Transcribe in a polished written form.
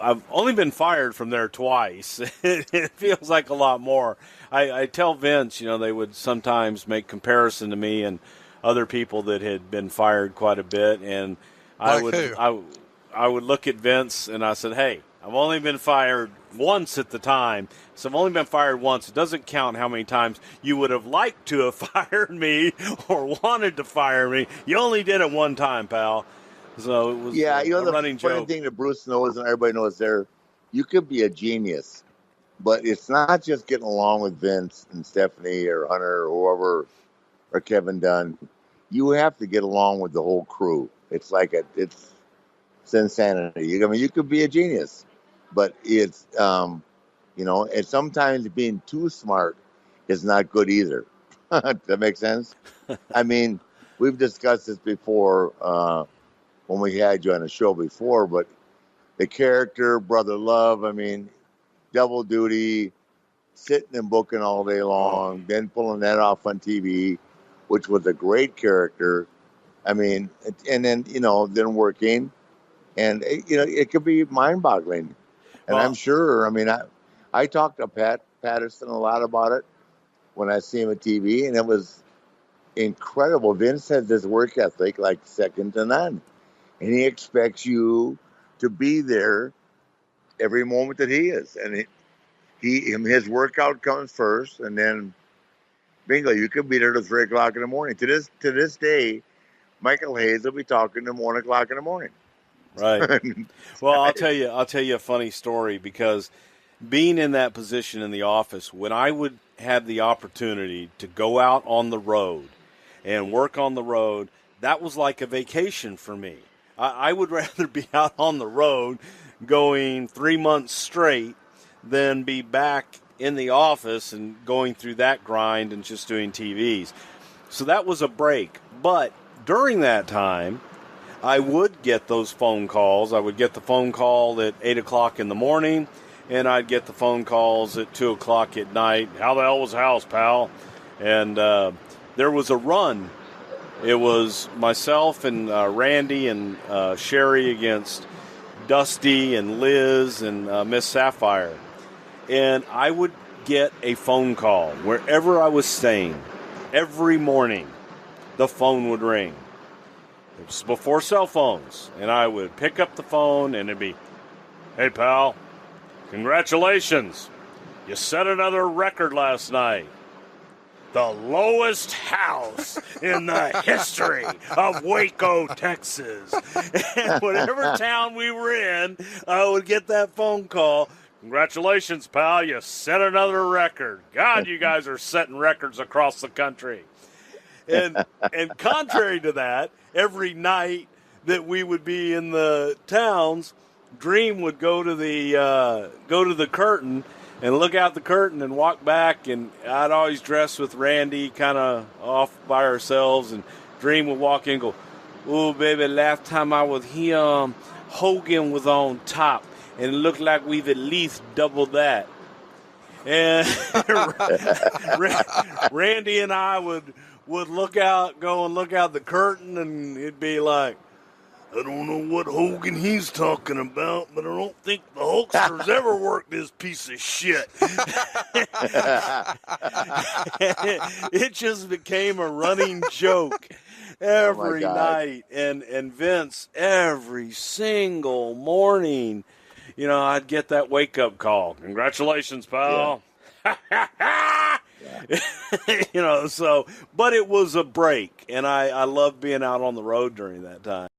I've only been fired from there twice. It feels like a lot more. I tell Vince, they would sometimes make comparison to me and other people that had been fired quite a bit, and Like who? I would look at Vince and I said, "Hey, I've only been fired once at the time, so I've only been fired once. It doesn't count how many times you would have liked to have fired me or wanted to fire me. You only did it one time, pal." So it was a the running funny joke. thing that Bruce knows and everybody knows there, you could be a genius, but it's not just getting along with Vince and Stephanie or Hunter or whoever or Kevin Dunn. You have to get along with the whole crew. It's like it's insanity. You could be a genius, but it's and sometimes being too smart is not good either. Does that make sense? I mean, we've discussed this before when we had you on the show before, but the character, Brother Love, double duty, sitting and booking all day long, then pulling that off on TV, which was a great character. And then, then working. And, it could be mind-boggling. And I'm sure, I talked to Pat Patterson a lot about it when I see him at TV, and it was incredible. Vince has this work ethic like second to none. And he expects you to be there every moment that he is. And his workout comes first, and then bingo, you could be there till 3 o'clock in the morning. To this day, Michael Hayes will be talking to 1 o'clock in the morning. Right. Well, I'll tell you a funny story, because being in that position in the office, when I would have the opportunity to go out on the road and work on the road, that was like a vacation for me. I would rather be out on the road going 3 months straight than be back in the office and going through that grind and just doing TVs. So that was a break. But during that time, I would get those phone calls. I would get the phone call at 8 o'clock in the morning, and I'd get the phone calls at 2 o'clock at night. How the hell was the house, pal? And there was a run. It was myself and Randy and Sherry against Dusty and Liz and Miss Sapphire. And I would get a phone call wherever I was staying. Every morning, the phone would ring. It was before cell phones. And I would pick up the phone and it'd be, "Hey, pal, congratulations. You set another record last night. The lowest house in the history of Waco, Texas." And whatever town we were in, I would get that phone call. "Congratulations, pal, you set another record. God, you guys are setting records across the country." And contrary to that, every night that we would be in the towns, Dream would go to the curtain and look out the curtain and walk back, and I'd always dress with Randy kind of off by ourselves, and Dream would walk in and go, "Oh, baby, last time I was here, Hogan was on top, and it looked like we've at least doubled that." And Randy and I would look out the curtain, and it'd be like, "I don't know what Hogan he's talking about, but I don't think the Hulkster's ever worked this piece of shit." It just became a running joke every night. And Vince, every single morning, I'd get that wake-up call. "Congratulations, pal." Yeah. But it was a break, and I loved being out on the road during that time.